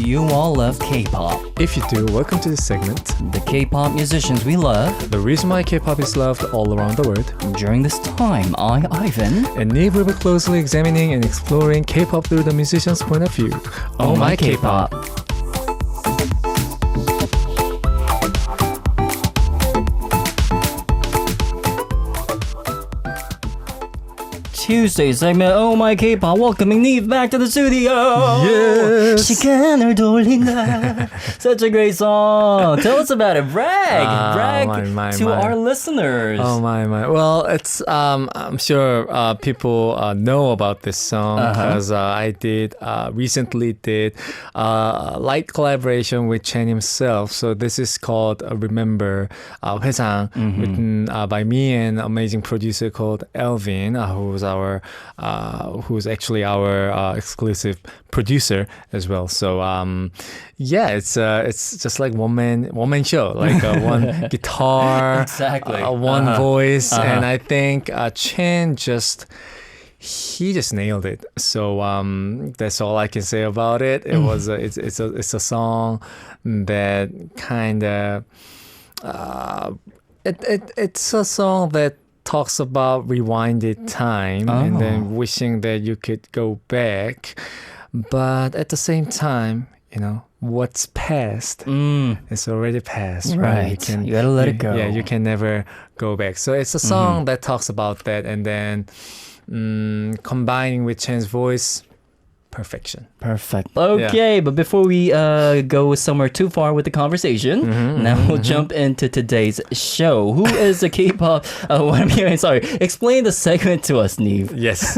you all love K-pop? If you do, welcome to this segment. The K-pop musicians we love. The reason why K-pop is loved all around the world. During this time, I, Ivan, And Nive will be closely examining and exploring K-pop through the musician's point of view. Oh My K-pop. Tuesday segment, Oh My K-pop, welcoming Nive back to the studio. Yes. 시간을 돌린다. Such a great song. Tell us about it. Brag to our listeners. Oh my. Well, it's I'm sure people know about this song because I recently did a light collaboration with Chen himself. So this is called Remember 회상, written by me and amazing producer called AIVAN, who's actually our exclusive producer as well. So it's just like one man show, like one guitar, exactly, one voice, and I think Chen just nailed it. So that's all I can say about it. It was it's a song that kind of it's a song that talks about rewinded time and then wishing that you could go back, but at the same time, what's past is already past, right? You gotta let it go. Yeah, you can never go back. So it's a song that talks about that, and then combining with Chen's voice, perfection. Perfect. Okay, but before we go somewhere too far with the conversation, now we'll jump into today's show. Who is the K-pop? What I'm hearing, sorry. Explain the segment to us, Nive. Yes.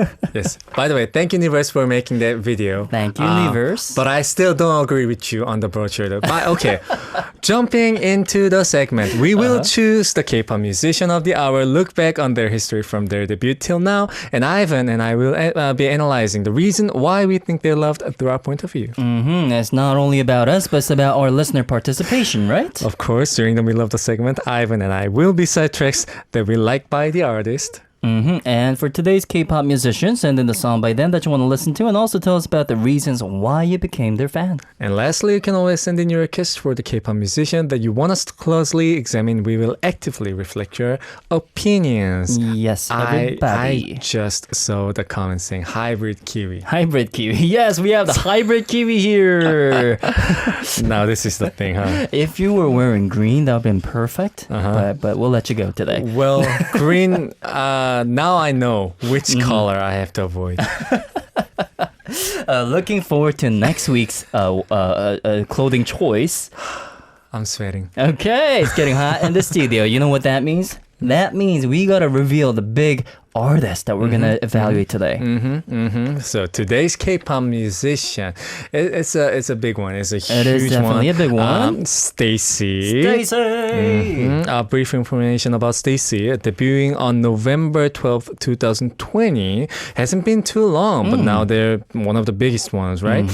By the way, thank you, Niverse, for making that video. Thank you, Niverse. But I still don't agree with you on the brochure, though. But okay, jumping into the segment, we will choose the K-pop musician of the hour, look back on their history from their debut till now, and Ivan and I will be analyzing the reason why we think they're loved through our point of view. It's not only about us, but it's about our listener participation, right? Of course, during the middle of the segment, Ivan and I will be sidetracks that we like by the artist. And for today's K-pop musicians, send in the song by them that you want to listen to, and also tell us about the reasons why you became their fan. And lastly, you can always send in your request for the K-pop musician that you want us to closely examine. We will actively reflect your opinions. Yes, everybody. I just saw the comment saying hybrid kiwi. Hybrid kiwi. Yes, we have the hybrid kiwi here. Now this is the thing, huh? If you were wearing green, that would have been perfect. But we'll let you go today. Well, green... now I know which color I have to avoid. Looking forward to next week's clothing choice. I'm sweating. Okay, it's getting hot in the studio. You know what that means? That means we gotta reveal the big artist that we're gonna evaluate today. So today's K-pop musician, it's a big one. It's a huge one. It is definitely a big one. Stayc. Stayc. Brief information about Stayc. Debuting on November 12th, 2020. Hasn't been too long, but now they're one of the biggest ones, right?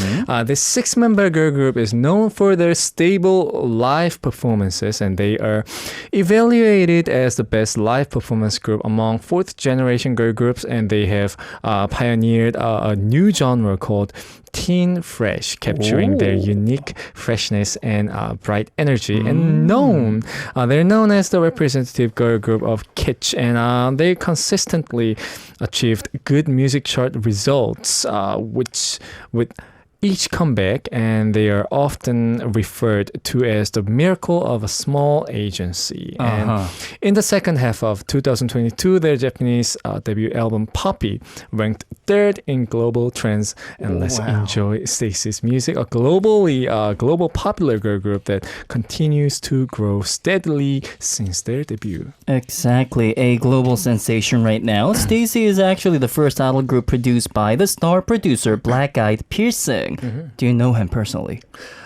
This 6-member girl group is known for their stable live performances, and they are evaluated as the best live performance group among 4th generation girl groups, and they have pioneered a new genre called TEENFRESH, capturing their unique freshness and bright energy. And they're known as the representative girl group of kitsch, and they consistently achieved good music chart results, which with each comeback, and they are often referred to as the miracle of a small agency. And in the second half of 2022, their Japanese debut album Poppy ranked 3rd in global trends. And let's enjoy Stayc's music, a global popular girl group that continues to grow steadily since their debut. Exactly, a global sensation right now. Stayc is actually the first idol group produced by the star producer Black Eyed Peas. Do you know him personally?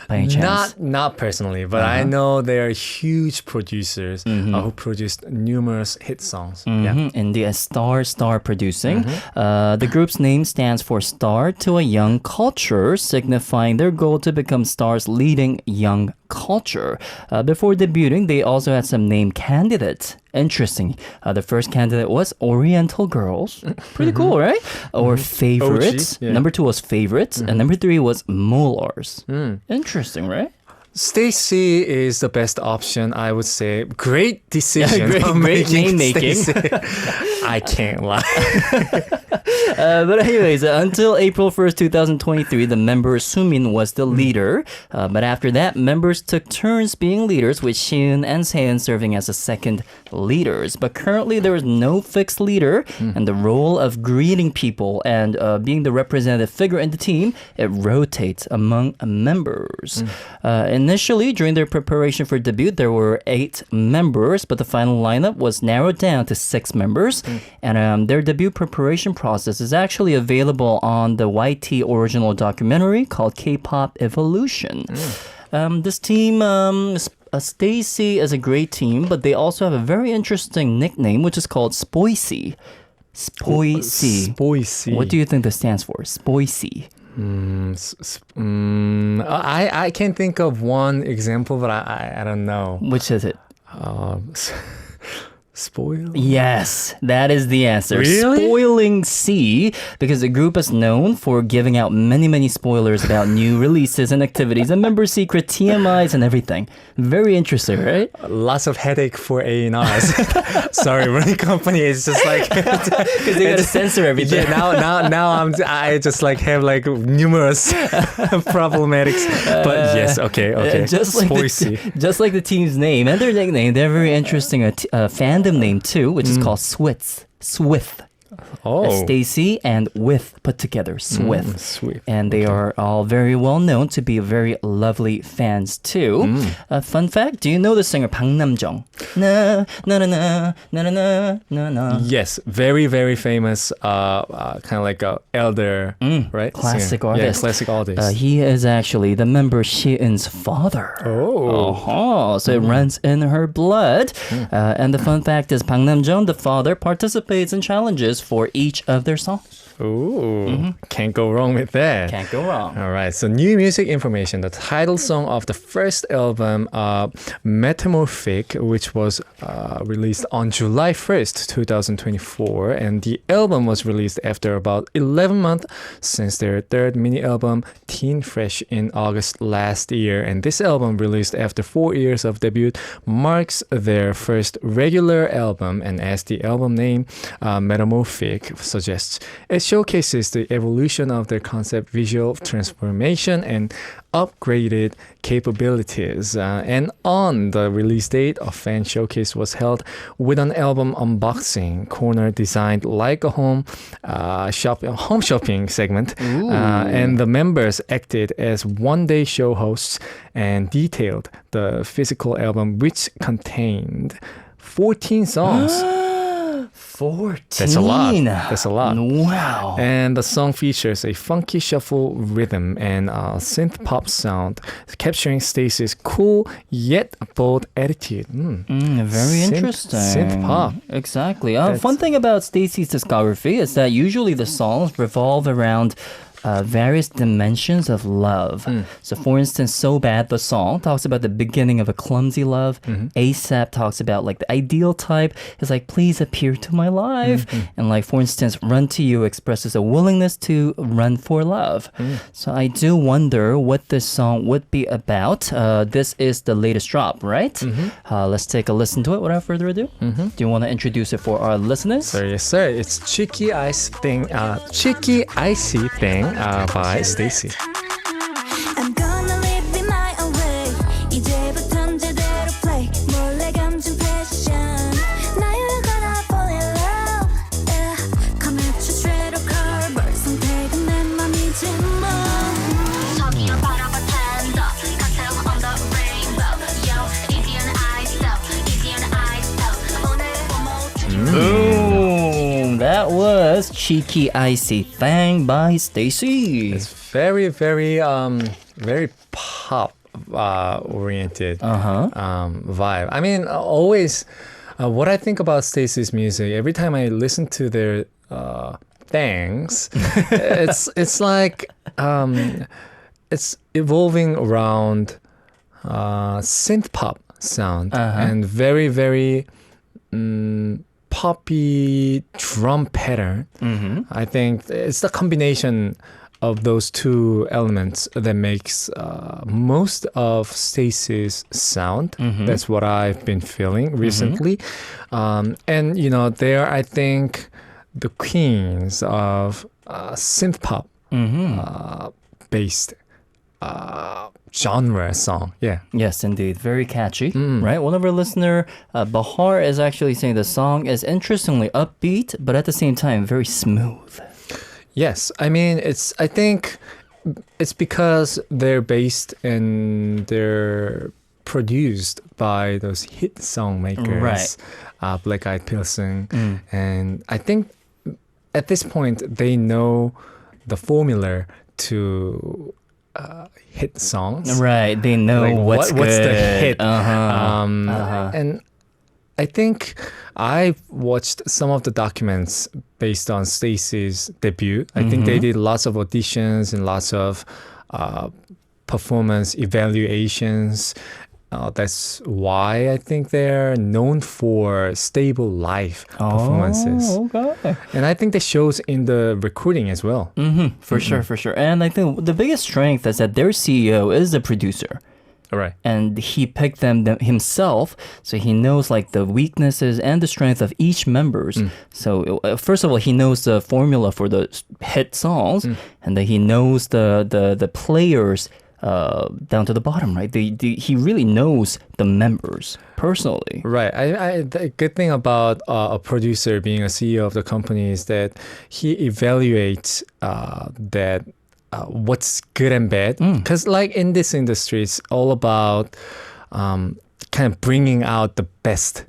by any chance? Not personally, but I know they are huge producers who produced numerous hit songs. Yeah. In the Star producing. The group's name stands for Star to a Young Culture, signifying their goal to become Star's leading young culture. Before debuting, they also had some name candidates. Interesting. The first candidate was Oriental Girls. Pretty cool, right? Or Favorites. OG, yeah. Number 2 was Favorites. And number 3 was Molars. Interesting, right? Stayc is the best option, I would say. Great decision. Great name making. I can't lie. But anyways, until April 1st, 2023, the member Sumin was the leader. But after that, members took turns being leaders, with Shin and Seon serving as the second leaders. But currently, there is no fixed leader, and the role of greeting people and being the representative figure in the team, it rotates among members. Initially, during their preparation for debut, there were 8 members, but the final lineup was narrowed down to 6 members. And their debut preparation process is actually available on the YT original documentary called K-Pop Evolution. This team, Stayc is a great team, but they also have a very interesting nickname, which is called Spoicy. Spoicy. What do you think this stands for? Spoicy. I can think of one example, but I don't know. Which is it? Spoil? Yes, that is the answer. Really? Spoiling C, because the group is known for giving out many spoilers about new releases and activities and member secret TMIs and everything. Very interesting, right? Lots of headache for A&Rs. Sorry, running company is just like Because they gotta censor everything. Yeah, now I just like have like numerous problematics. But yes, okay. Just like the team's name and their nickname, they're very interesting. Fandom name too, which is called Swith. Stayc and With put together, Swith. And they are all very well known to be very lovely fans too. Fun fact, do you know the singer Bang Namjung? Na na na na na na na na. Yes, very famous kind of like a elder, right? Classic singer. artist. Yeah, classic artist. He is actually the member Sheeun's father. So it runs in her blood. And the fun fact is Bang Namjung, the father, participates in challenges for each of their songs. Can't go wrong with that. Can't go wrong. All right, so new music information. The title song of the first album, Metamorphic, which was released on July 1st, 2024. And the album was released after about 11 months since their third mini album, TEENFRESH, in August last year. And this album, released after 4 years of debut, marks their first regular album. And as the album name, Metamorphic, suggests, it showcases the evolution of their concept, visual transformation, and upgraded capabilities. And on the release date, a fan showcase was held with an album unboxing corner designed like a home shopping segment. And the members acted as one-day show hosts and detailed the physical album, which contained 14 songs. 14. That's a lot. Wow. And the song features a funky shuffle rhythm and a synth pop sound, capturing Stacey's cool yet bold attitude. Very interesting. Synth pop. Exactly. Fun thing about Stacey's discography is that usually the songs revolve around various dimensions of love. So for instance, So Bad, the song, talks about the beginning of a clumsy love. ASAP talks about like the ideal type. It's like, please appear to my life. And like, for instance, Run to You expresses a willingness to run for love. So I do wonder what this song would be about. This is the latest drop, right? Let's take a listen to it without further ado. Do you want to introduce it for our listeners? So yes, sir. It's Cheeky Icy Thang by Stayc. I'm gonna live in my own way. 이제부턴 제대로 play. 몰래 감춘 passion. Now you're gonna fall in love. Yeah. Come at you straight or cover. 선택은 내 맘이지 뭐. 저기요 바라봐 tender. 가세요 on the rainbow. Yo, easy on the eyes though. Easy on the eyes though. 오늘 Boom! That was Cheeky Icy Thang by Stayc. It's very pop. oriented vibe. I mean, always what I think about Stacey's music, every time I listen to their things, it's like it's evolving around synth pop sound and very, very poppy drum pattern. I think it's the combination of those two elements that makes most of Stacey's sound. That's what I've been feeling recently. And, you know, they're, I think, the queens of synth pop based genre song. Yeah. Yes, indeed. Very catchy, right? One of our listener, Bahar, is actually saying the song is interestingly upbeat, but at the same time, very smooth. Yes. I mean, I think it's because they're based and they're produced by those hit song makers, right. Black Eyed Peas. And I think at this point, they know the formula to hit songs. Right, they know Like, what's what's the good. hit. And I think I watched some of the documents based on Stacey's debut. I think they did lots of auditions and lots of performance evaluations. That's why I think they're known for stable live performances. Okay. And I think that shows in the recording as well. For sure, for sure. And I think the biggest strength is that their CEO is the producer. All right. And he picked them himself, so he knows like the weaknesses and the strength of each members. So first of all, he knows the formula for the hit songs, and then he knows the players down to the bottom, right? He really knows the members personally. Right. The good thing about a producer being a CEO of the company is that he evaluates that what's good and bad. Because like in this industry, it's all about kind of bringing out the best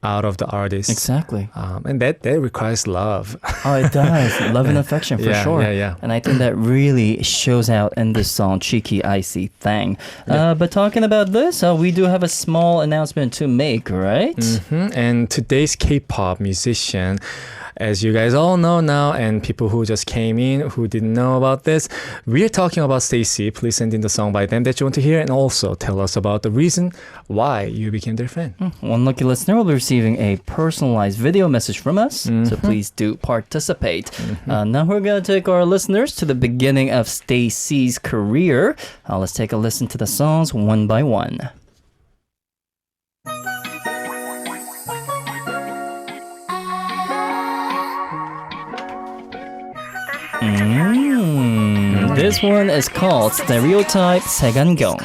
out of the artist. Exactly. And that requires love. Oh, it does. Love and affection, for sure. Yeah. And I think that really shows out in this song, Cheeky Icy Thang. But talking about this, we do have a small announcement to make, right? And today's K-pop musician, as you guys all know now, and people who just came in who didn't know about this, we're talking about Stacey. Please send in the song by them that you want to hear, and also tell us about the reason why you became their fan. One lucky listener will be receiving a personalized video message from us, so please do participate. Now we're going to take our listeners to the beginning of Stacey's career. Let's take a listen to the songs one by one. This one is called Stereotype 세간경.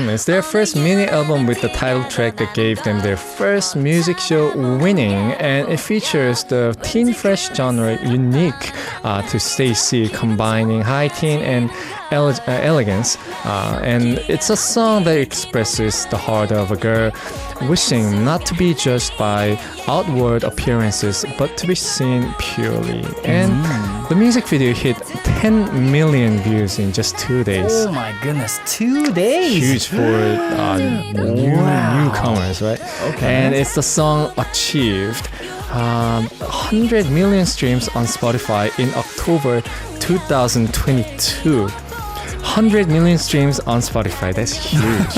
It's their first mini album with the title track that gave them their first music show winning, and it features the TEENFRESH genre unique to Stacey, combining high teen and elegance, and it's a song that expresses the heart of a girl wishing not to be judged by outward appearances but to be seen purely. And the music video hit 10 million views in just 2 days. Oh my goodness, 2 days! Huge for newcomers, right? Okay. And it's the song achieved 100 million streams on Spotify in October 2022. 100 million streams on Spotify. That's huge.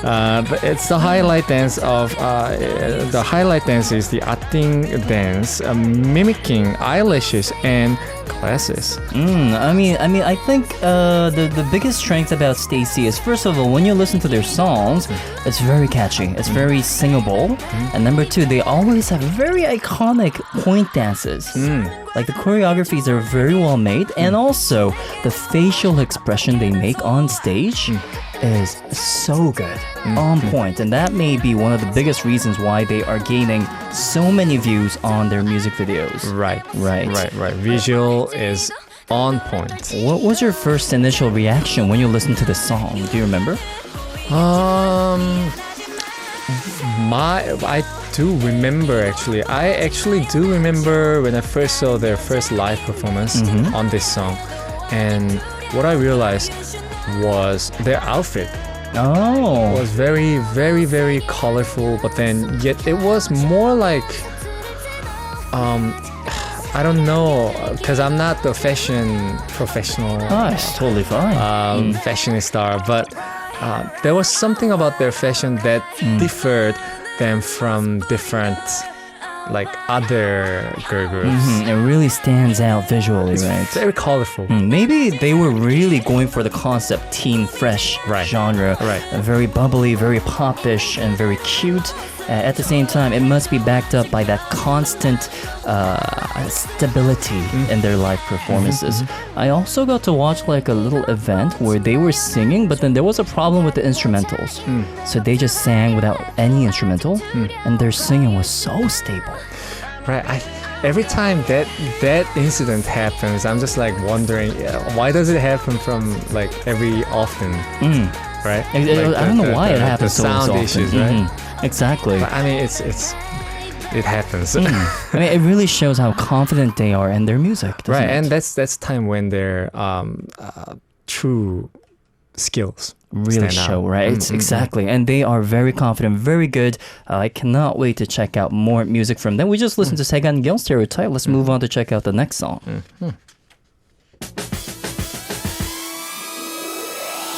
But it's the highlight dance of the highlight dance is the Ating dance, mimicking eyelashes and glasses. I think the biggest strength about Stacey is, first of all, when you listen to their songs, it's very catchy. It's very singable. And number two, they always have very iconic point dances. Like the choreographies are very well made, and also the facial expression they make on stage is so good, on point, and that may be one of the biggest reasons why they are gaining so many views on their music videos. Right. Visual is on point. What was your first initial reaction when you listened to this song? Do you remember? I do remember actually. I actually do remember when I first saw their first live performance on this song, and what I realized was their outfit. Oh. It was very, very, very colorful, but then yet it was more like, I don't know, because I'm not the fashion professional. Oh, it's totally fine. Fashionista, but there was something about their fashion that differed them from different like other girl groups. It really stands out visually, right? Very colorful. Maybe they were really going for the concept teen fresh genre. Right. Very bubbly, very popish, and very cute. At the same time, it must be backed up by that constant stability in their live performances. I also got to watch like a little event where they were singing, but then there was a problem with the instrumentals. So they just sang without any instrumental, and their singing was so stable. Right. Every time that incident happens, I'm just like wondering, why does it happen from like every often? Right? I don't know why it happens so sound often. issues, right? Exactly. But, I mean, it happens. I mean, it really shows how confident they are in their music. Right, It? and that's time when their true skills Really stand show, out. right? Exactly. And they are very confident, very good. I cannot wait to check out more music from them. We just listened to Saegan Gyeong Stereotype. Let's move on to check out the next song.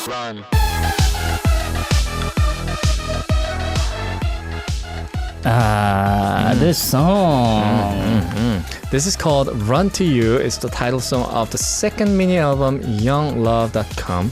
Run. This song. This is called Run to You. It's the title song of the second mini album YoungLove.com,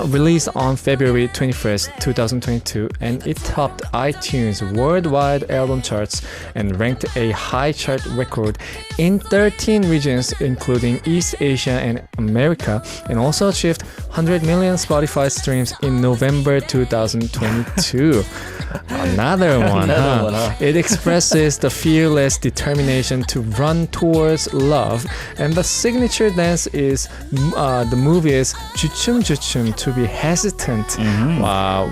released on February 21st, 2022, and it topped iTunes worldwide album charts and ranked a high chart record in 13 regions, including East Asia and America, and also achieved 100 million Spotify streams in November 2022. Another one, huh? It expresses the fearless determination to run towards love, and the signature dance is the move is 주춤 주춤, to be hesitant,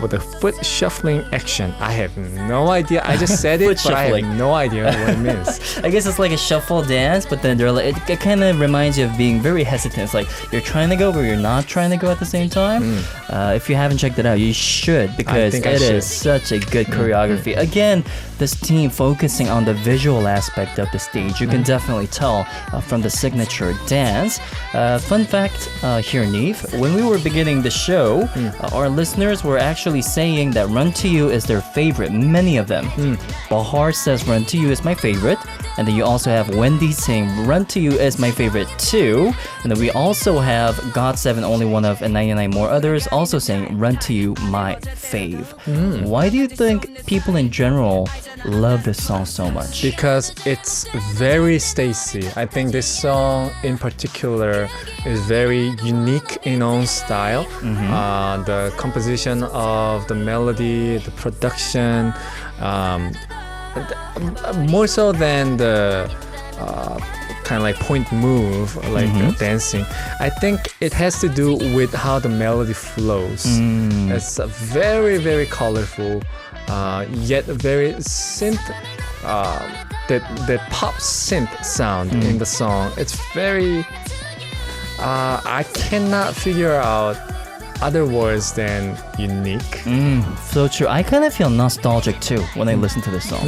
with a foot shuffling action. I have no idea. I just said it, but I have no idea what it means. I guess it's like a shuffle dance, but then they're like, it kind of reminds you of being very hesitant. It's like you're trying to go, but you're not trying to go at the same time. If you haven't checked it out, you should, because it is such a good choreography. Again, this team focusing on the visual aspect of the stage. You can definitely tell from the signature dance. Fun fact here, Nive, when we were beginning the show, our listeners were actually saying that Run to You is their favorite, many of them. Bahar says Run to You is my favorite. And then you also have Wendy saying Run to You is my favorite too. And then we also have God7, Only One of, and 99 more others also saying Run to You, my fave. Why do you think people in general love this song so much? Because it's very Staycy. I think this song in particular is very unique in own style. The composition of the melody, the production, more so than the kind of like point move, like dancing. I think it has to do with how the melody flows. It's very, very colorful, yet very synth, that pop synth sound in the song. It's very, I cannot figure out other words than unique. So true. I kind of feel nostalgic too when I listen to this song.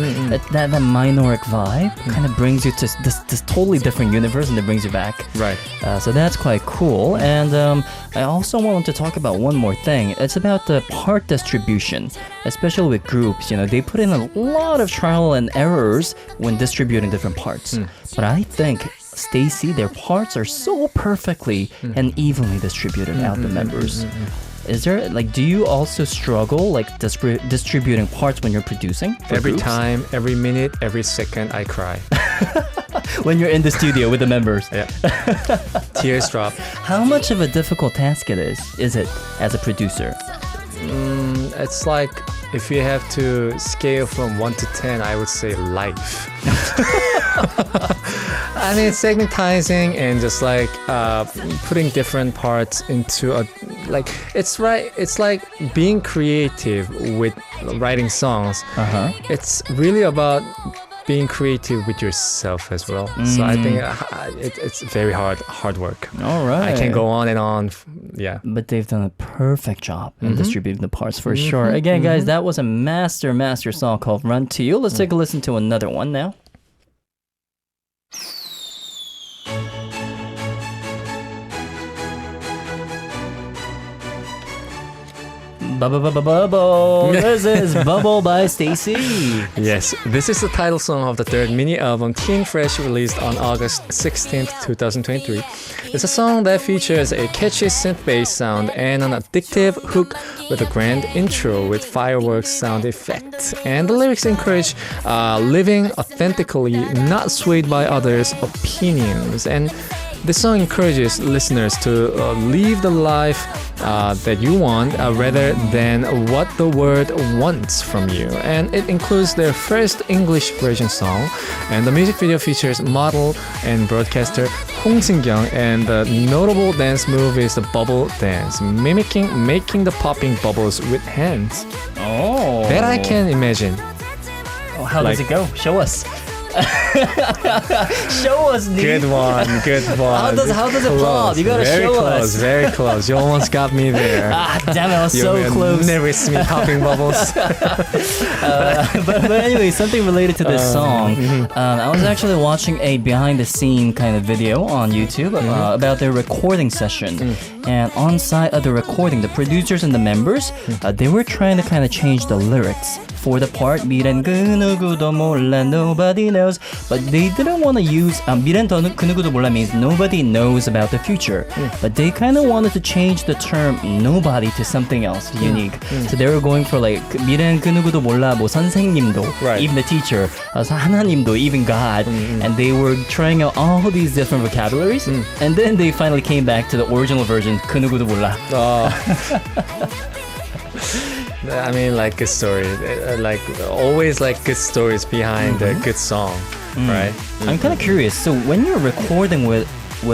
That minoric vibe kind of brings you to this totally different universe, and it brings you back. Right. So that's quite cool. And I also wanted to talk about one more thing. It's about the part distribution, especially with groups. You know, they put in a lot of trial and errors when distributing different parts. But I think Stayc, their parts are so perfectly and evenly distributed out the members. Is there, like, do you also struggle like distributing parts when you're producing? Every groups? time, every minute, every second, I cry. When you're in the studio with the members. Yeah. Tears drop. How much of a difficult task it is it as a producer? It's like if you have to scale from 1 to 10, I would say life. I mean, segmentizing and just like putting different parts into a, like, it's right. It's like being creative with writing songs. It's really about being creative with yourself as well. So I think it's very hard work. All right. I can go on and on. Yeah. But they've done a perfect job in distributing the parts for sure. Again, guys, that was a master song called Run To You. Let's take a listen to another one now. Bubble. This is Bubble by Stayc. Yes, this is the title song of the third mini album TEENFRESH, released on August 16th, 2023. It's a song that features a catchy synth-based sound and an addictive hook with a grand intro with fireworks sound effects. And the lyrics encourage living authentically, not swayed by others' opinions. And this song encourages listeners to live the life that you want rather than what the world wants from you. And it includes their first English version song. And the music video features model and broadcaster Hong Seung-kyung, and the notable dance move is the bubble dance, making the popping bubbles with hands. Oh. That I can imagine. Oh, how does it go? Show us. Show us, Nive. Good one. How does it pop? You gotta show us. Very close. You almost got me there. Damn it, I was so close. Never see me popping bubbles. But anyway, something related to this song. I was actually watching a behind-the-scene kind of video on YouTube about their recording session. And on site of the recording, the producers and the members, they were trying to kind of change the lyrics for the part 미란 그 누구도 몰라, nobody knows, but they didn't want to use 미란 그 누구도 몰라 means nobody knows about the future, but they kind of wanted to change the term nobody to something else unique. So they were going for like 미란 그 누구도 몰라, 뭐 선생님도, Right. even the teacher, 하나님도, even God, and they were trying out all these different vocabularies, and then they finally came back to the original version 그 누구도 몰라. I mean, like good story, like always like good stories behind a good song, right? I'm kind of curious. So when you're recording with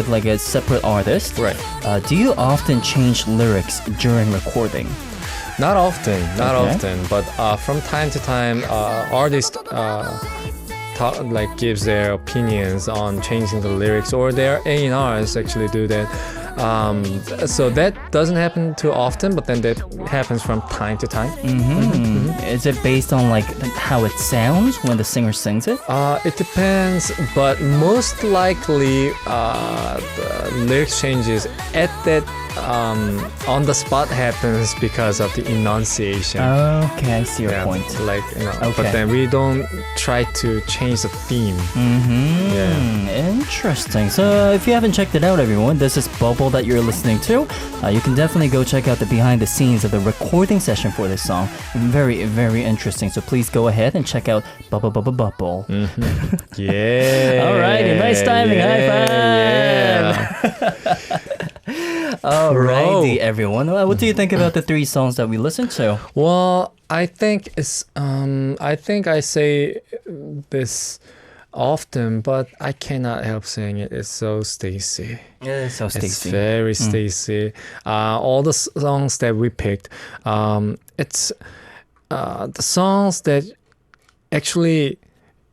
like a separate artist, Right. Do you often change lyrics during recording? Not often, Okay. but from time to time, artists like gives their opinions on changing the lyrics, or their A&Rs actually do that. So that doesn't happen too often, but then that happens from time to time. Is it based on like how it sounds when the singer sings it? It depends, but most likely the lyrics changes at that on the spot happens because of the enunciation. Okay, I see your point. Like, you know, Okay. but then we don't try to change the theme. Interesting. So if you haven't checked it out, everyone, this is Bubble that you're listening to. You can definitely go check out the behind the scenes of the recording session for this song. Very, very interesting. So please go ahead and check out Bubble Bubble Bubble. Yeah. Alrighty, nice timing. High five. Alrighty, everyone. What do you think about the three songs that we listened to? Well, I think it's I think I say this often, but I cannot help saying it. It's so Stayc. Yeah, so It's Stayc. very Stayc. All the songs that we picked, it's the songs that actually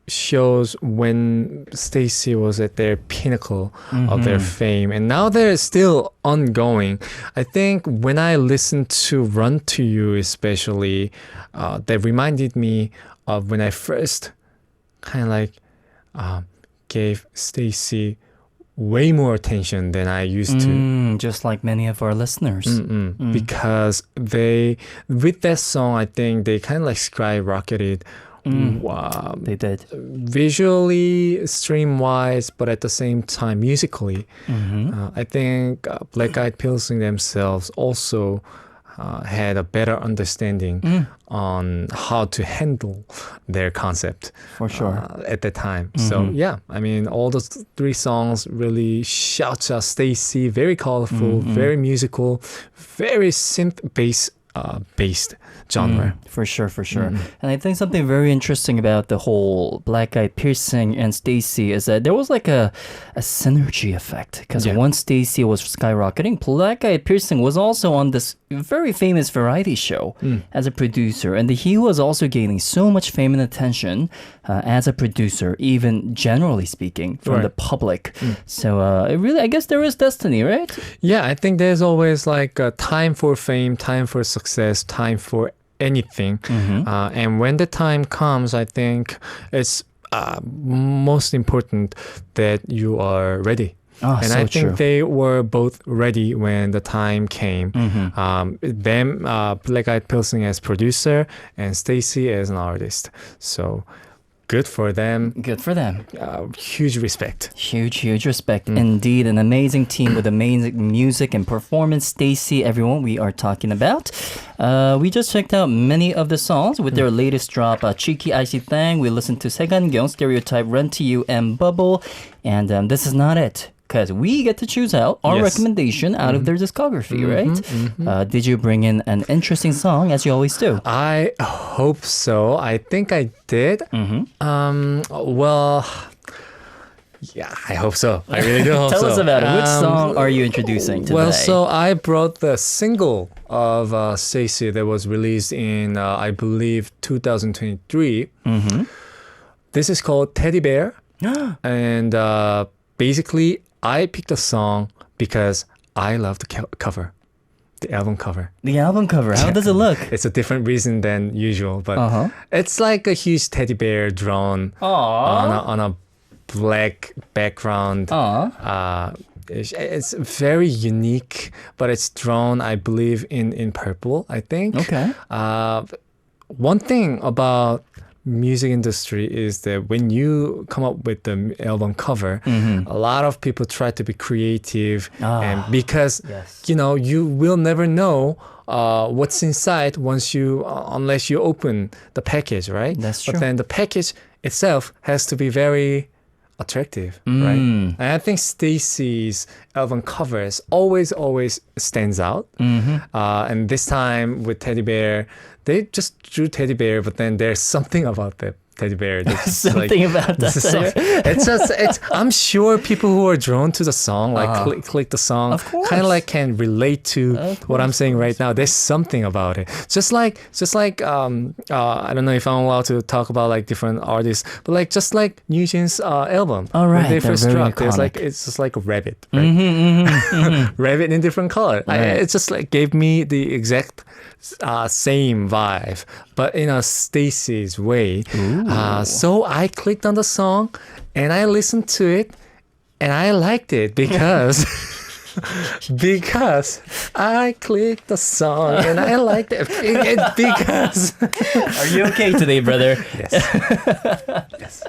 shows when Stayc was at their pinnacle of their fame, and now they're still ongoing. I think when I listened to Run To You especially, that reminded me of when I first kind of like gave Stayc way more attention than I used to. Just like many of our listeners. Because they, with that song, I think they kind of like skyrocketed. They did. Visually, stream-wise, but at the same time musically. I think Black Eyed Peas themselves also had a better understanding on how to handle their concept For sure. at that time. So yeah, I mean, all those three songs really shouts out Stayc, very colorful, very musical, very synth-based based genre. For sure. And I think something very interesting about the whole Black Eyed Piercing and Stacey is that there was like a synergy effect. Because once Stacey was skyrocketing, Black Eyed Piercing was also on this very famous variety show as a producer. And he was also gaining so much fame and attention as a producer, even generally speaking, from the public. So it really, I guess there is destiny, right? Yeah, I think there's always like a time for fame, time for success, time for anything. And when the time comes, I think it's most important that you are ready. And so I think true. they were both ready when the time came. Black Eyed Pilsing as producer and Stacey as an artist. So good for them. Good for them. Huge respect. Huge respect. Indeed, an amazing team with amazing music and performance. Stacey, everyone we are talking about. We just checked out many of the songs with their latest drop, Cheeky Icy Thang. We listened to 세간경, Stereotype, Run to You, and Bubble. And this is not it. Because we get to choose out our recommendation out of their discography, right? Did you bring in an interesting song, as you always do? I hope so. I think I did. Well, yeah, I hope so. I really do hope so. Tell us about it. Which song are you introducing today? Well, so I brought the single of Stacey that was released in, I believe, 2023. This is called Teddy Bear. And basically, I picked a song because I love the cover, the album cover. The album cover, how does it look? It's a different reason than usual, but it's like a huge teddy bear drawn on a black background. It's very unique, but it's drawn, I believe, in purple, I think. Okay. One thing about music industry is that when you come up with the album cover, a lot of people try to be creative, and because you know you will never know what's inside unless you open the package, right? That's true. But then the package itself has to be very attractive, right? And I think Stacey's album covers always stands out. And this time with Teddy Bear, they just drew Teddy Bear, but then there's something about the teddy bear. Something about that. I'm sure people who are drawn to the song, like click the song, kind of like can relate to what I'm saying right now. There's something about it. Just like I don't know if I'm allowed to talk about like different artists, but like just like Nugent's album. All right, when they first dropped, there's like it's just like a rabbit, right? Rabbit in different color. It just like gave me the exact same vibe, but in a Stacey's way. So I clicked on the song and I listened to it and I liked it because I clicked the song and I liked it because. Are you okay today, brother? Yes.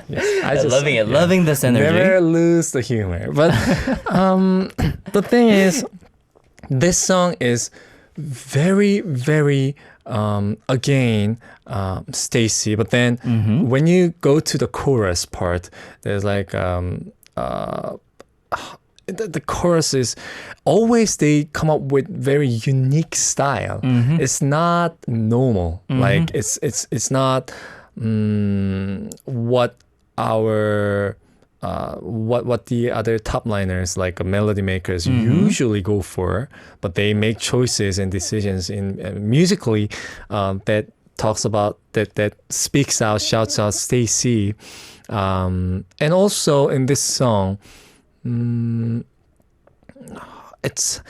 I'm loving it. Loving this energy. Never lose the humor. But the thing is, this song is very, very again Stacey, but then when you go to the chorus part, there's like the chorus is always they come up with very unique style. It's not normal. Like it's not what our what the other top liners like melody makers usually go for, but they make choices and decisions in musically that talks about that speaks out, shouts out Stacey, and also in this song, it's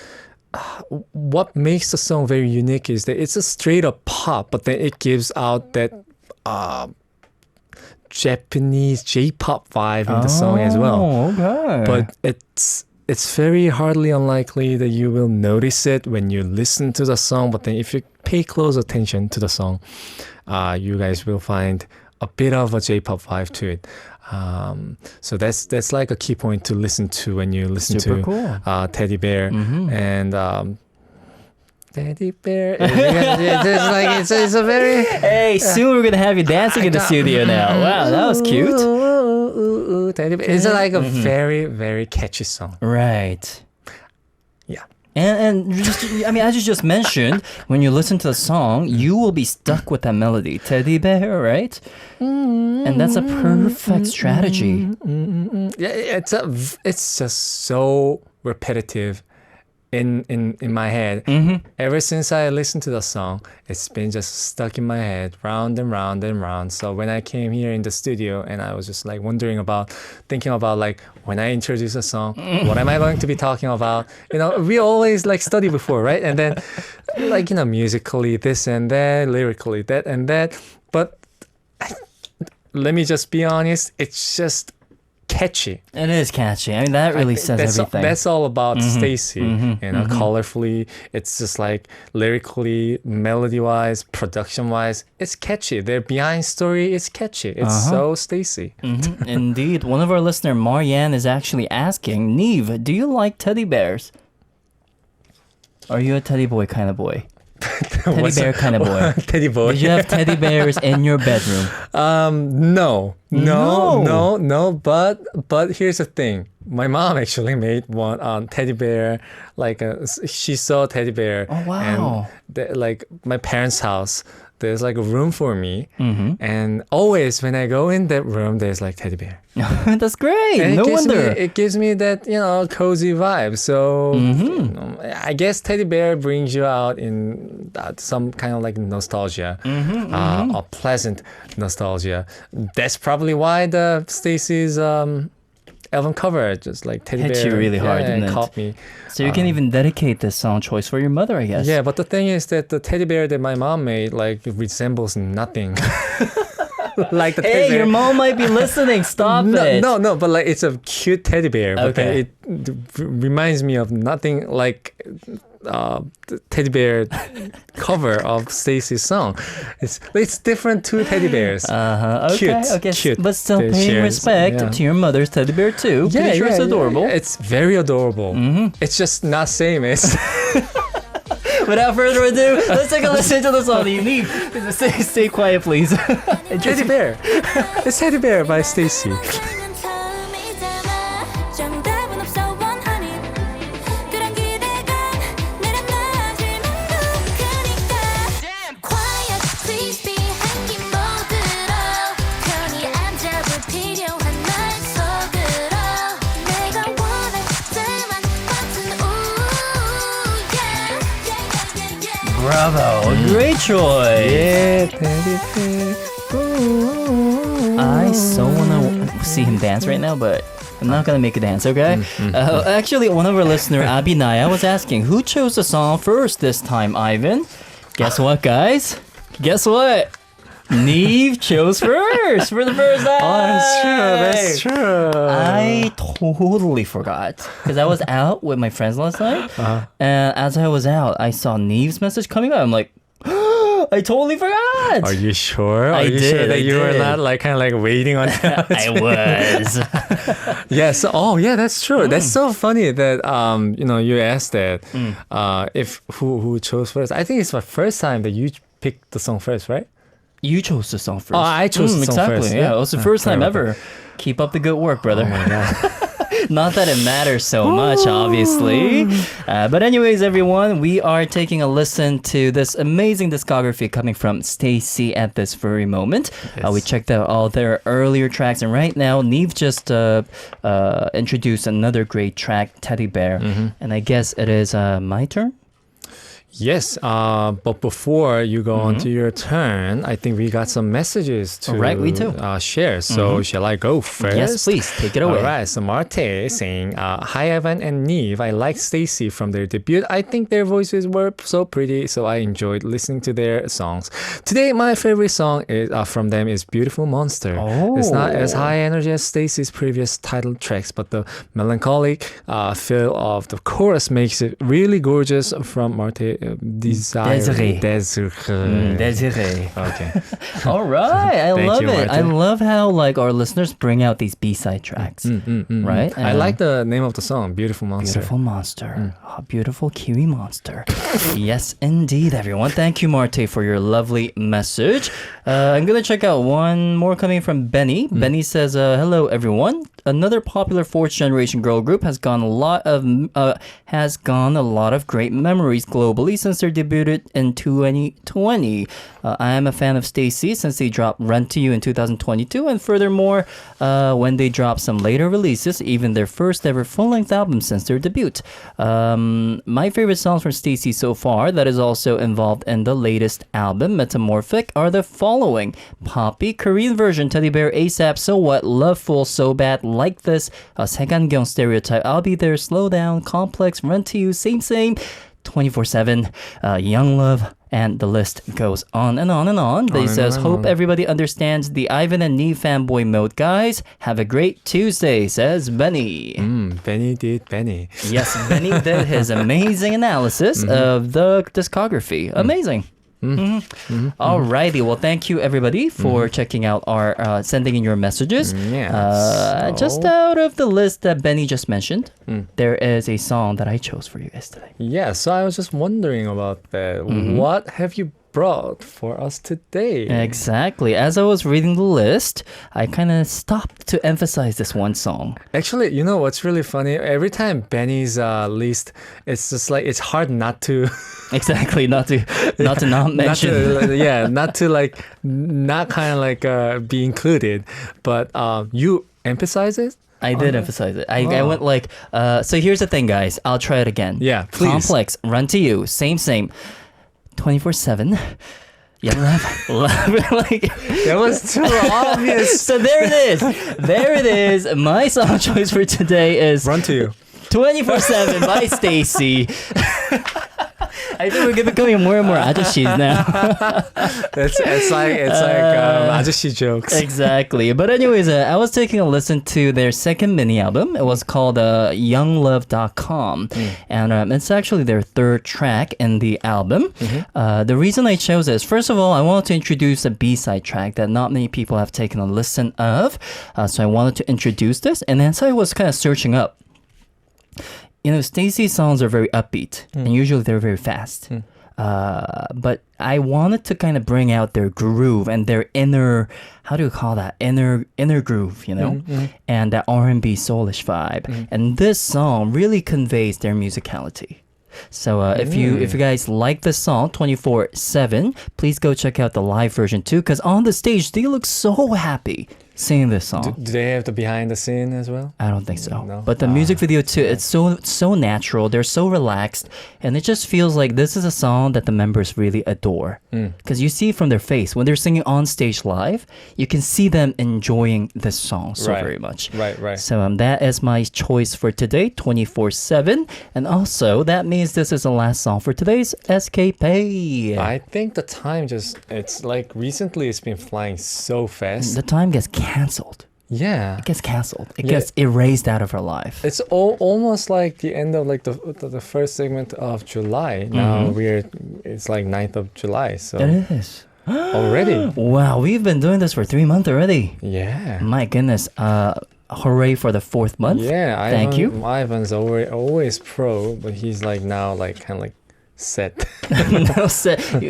what makes the song very unique is that it's a straight up pop, but then it gives out that Japanese J-pop vibe in the song as well. Okay. But it's very hardly unlikely that you will notice it when you listen to the song. But then if you pay close attention to the song, you guys will find a bit of a J-pop vibe to it. So that's like a key point to listen to when you listen Super to cool. Teddy Bear and. Teddy Bear. It's a very. Hey, soon we're gonna have you dancing in the studio now. Wow, that was cute. Teddy Bear. It's like a very, very catchy song. Right. Yeah. And just, I mean, as you just mentioned, when you listen to the song, you will be stuck with that melody. Teddy bear, right? And that's a perfect strategy. Yeah, it's just so repetitive in my head. Ever since I listened to the song, it's been just stuck in my head, round and round and round. So when I came here in the studio and I was just like thinking about like when I introduce a song, what am I going to be talking about? You know, we always like study before, right? And then like, you know, musically this and that, lyrically that and that. But let me just be honest, it's just catchy. It is catchy. I mean, that really says everything. That's all about Stayc. You know, colorfully, it's just like lyrically, melody-wise, production-wise, it's catchy. Their behind story is catchy. It's so Stayc. Indeed. One of our listener, Marianne, is actually asking, Nive, do you like teddy bears? Are you a teddy boy kind of boy? Teddy bear kind of boy. Teddy boy. Did you have teddy bears in your bedroom? No. But here's the thing. My mom actually made one teddy bear. Like she saw a teddy bear. Oh wow! And like my parents' house, there's like a room for me, and always when I go in that room, there's like teddy bear. That's great. And no wonder. It gives me that, you know, cozy vibe. So you know, I guess teddy bear brings you out in some kind of like nostalgia, a pleasant nostalgia. That's probably why the Stacey's album cover just like teddy Hit bear you really hard, didn't it? caught me. So you can even dedicate this song choice for your mother, I guess. Yeah, but the thing is that the teddy bear that my mom made like resembles nothing. Like the Hey, your mom might be listening. Stop it. No, but like it's a cute teddy bear. But Okay. it reminds me of nothing like the teddy bear cover of Stacey's song. It's different two teddy bears. Okay. Cute. But still They paying share- respect yeah. to your mother's teddy bear too. Pretty sure it's adorable. It's very adorable. It's just not same. It's Without further ado, let's take a listen to the song. You need stay quiet, please. teddy bear. It's teddy bear by Stacey. 그냥 처음이잖아. 정답은 없어 원하니. 그런 기대감 내려놔질 맘도 크니까. Quiet, please be 한기 모드로. 편히 앉아볼 필요한 날 속으로. 내가 원할 때만 버튼 yeah. Bravo, great choice. Yeah, teddy bear. I so wanna see him dance right now, but I'm not gonna make a dance, okay? Actually, one of our listener, Abinaya, was asking, who chose the song first this time, Ivan? Guess what, guys? Guess what? Nive chose first for the first time. Oh, that's true. I totally forgot because I was out with my friends last night, and as I was out, I saw Nive's message coming up. I'm like, I totally forgot. Are you sure? I Are you sure did, that I you were did. not like kind of like waiting on I was. Yes. Oh, yeah, that's true. That's so funny that you know, you asked that if who chose first. I think it's the first time that you picked the song first, right? You chose the song first. Oh, I chose the song exactly. first. Yeah, it was the first time sorry ever. about Keep up the good work, brother. Oh my god. Not that it matters so much, obviously. But anyways, everyone, we are taking a listen to this amazing discography coming from Stacey at this very moment. Yes. We checked out all their earlier tracks, and right now, Nive just introduced another great track, Teddy Bear. And I guess it is my turn? Yes, but before you go on to your turn, I think we got some messages to Right, we do. Share. So shall I go first? Yes, please, take it away. All right, so Marte saying, hi Ivan and Nive, I like Stacey from their debut. I think their voices were so pretty, so I enjoyed listening to their songs. Today, my favorite song is from them is Beautiful Monster. It's not as high energy as Stacey's previous title tracks, but the melancholic feel of the chorus makes it really gorgeous from Marte. Desiree. Desiree. Okay. All right, I Thank love you, it. I Martin. love how like our listeners bring out these B-side tracks, right? I like the name of the song, Beautiful Monster. Beautiful Monster. Oh, beautiful Kiwi Monster. Yes, indeed, everyone. Thank you, Marte, for your lovely message. I'm going to check out one more coming from Benny. Benny says, hello, everyone. another popular fourth generation girl group has gone a lot of great memories globally since their debuted in 2020. I am a fan of Stayc since they dropped Run to You in 2022, and furthermore, when they dropped some later releases, even their first ever full-length album since their debut. My favorite songs from Stayc so far that is also involved in the latest album, Metamorphic, are the following: Poppy, Korean version, Teddy Bear, ASAP, So What, Love Full, So Bad, Like This, 색안경, Stereotype, I'll Be There, Slow Down, Complex, Run to You, Same, 24/7, Young Love, and the list goes on and on and on. They says, hope everybody understands the Ivan and Nive fanboy mode, guys. Have a great Tuesday, says Benny. Benny did Benny. Yes, Benny did his amazing analysis of the discography. Amazing. Alrighty, well, thank you everybody for checking out our sending in your messages. Just out of the list that Benny just mentioned, there is a song that I chose for you guys today. Yeah, so I was just wondering about that. What have you brought for us today? Exactly. As I was reading the list, I kind of stopped to emphasize this one song. Actually, you know what's really funny? Every time Benny's list, it's just like it's hard not to. Exactly, not to not mention. Not to like, not kind of like be included, but you emphasize it. I did emphasize it. I went like, so here's the thing, guys. I'll try it again. Yeah, please. Complex, Run to You, same. 24/7. Yeah, like that was too obvious. So there it is. My song choice for today is Run to You, 24/7 by Stayc. I think we're becoming more and more 아저씨s now. it's like 아저씨 jokes. Exactly. But anyways, I was taking a listen to their second mini album. It was called YoungLove.com. And it's actually their third track in the album. The reason I chose it is, first of all, I wanted to introduce a B-side track that not many people have taken a listen of. So I wanted to introduce this. And then so I was kind of searching up. You know, Stayc's songs are very upbeat, and usually they're very fast. But I wanted to kind of bring out their groove and their inner, how do you call that? Inner groove, you know? And that R&B soulish vibe. And this song really conveys their musicality. So if you guys like the song 24/7, please go check out the live version too, because on the stage they look so happy singing this song. Do they have the behind the scene as well? I don't think so. No? But the music video too, it's so natural. They're so relaxed, and it just feels like this is a song that the members really adore. Because you see from their face when they're singing on stage live, you can see them enjoying this song so very much. Right. So that is my choice for today, 24/7, and also that means this is the last song for today's escapade. I think the time it's like recently it's been flying so fast. The time gets canceled. Yeah. It gets canceled. It gets erased out of our life. It's almost like the end of like the first segment of July. Now it's like 9th of July. So It is. Already. Wow, we've been doing this for 3 months already. Yeah. My goodness. Hooray for the 4th month. Yeah. Thank you. Ivan's always pro, but he's like now like kind of like set. No,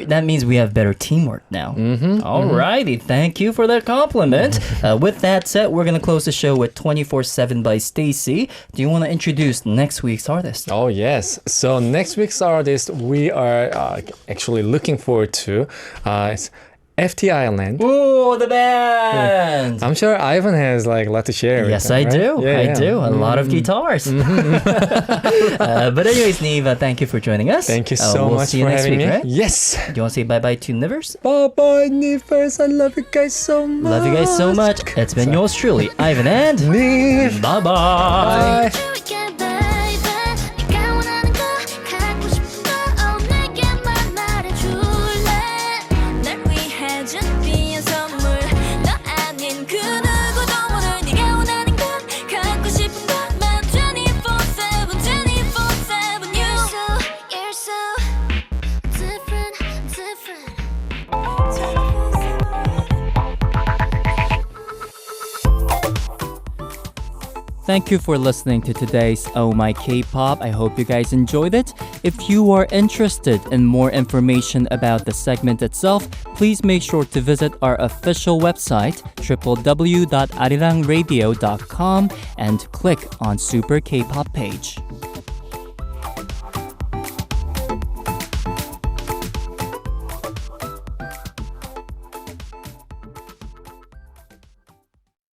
that means we have better teamwork now. Alrighty, thank you for that compliment. With that said, we're gonna close the show with 24/7 by Stayc. Do you want to introduce next week's artist? Oh yes. So next week's artist we are actually looking forward to. It's FT Island. Ooh, the band! I'm sure Ivan has like a lot to share. Yes, with them, I right? do. I do. A lot of guitars. But anyways, Nive, thank you for joining us. Thank you so we'll much see you for next having week, me. right? Yes. Do you want to say bye-bye to Nivers? Bye-bye, Nivers. I love you guys so much. Love you guys so much. It's been yours truly, Ivan and Nive. Bye-bye. Bye. Thank you for listening to today's Oh My K-Pop. I hope you guys enjoyed it. If you are interested in more information about the segment itself, please make sure to visit our official website, www.arirangradio.com, and click on Super K-Pop page.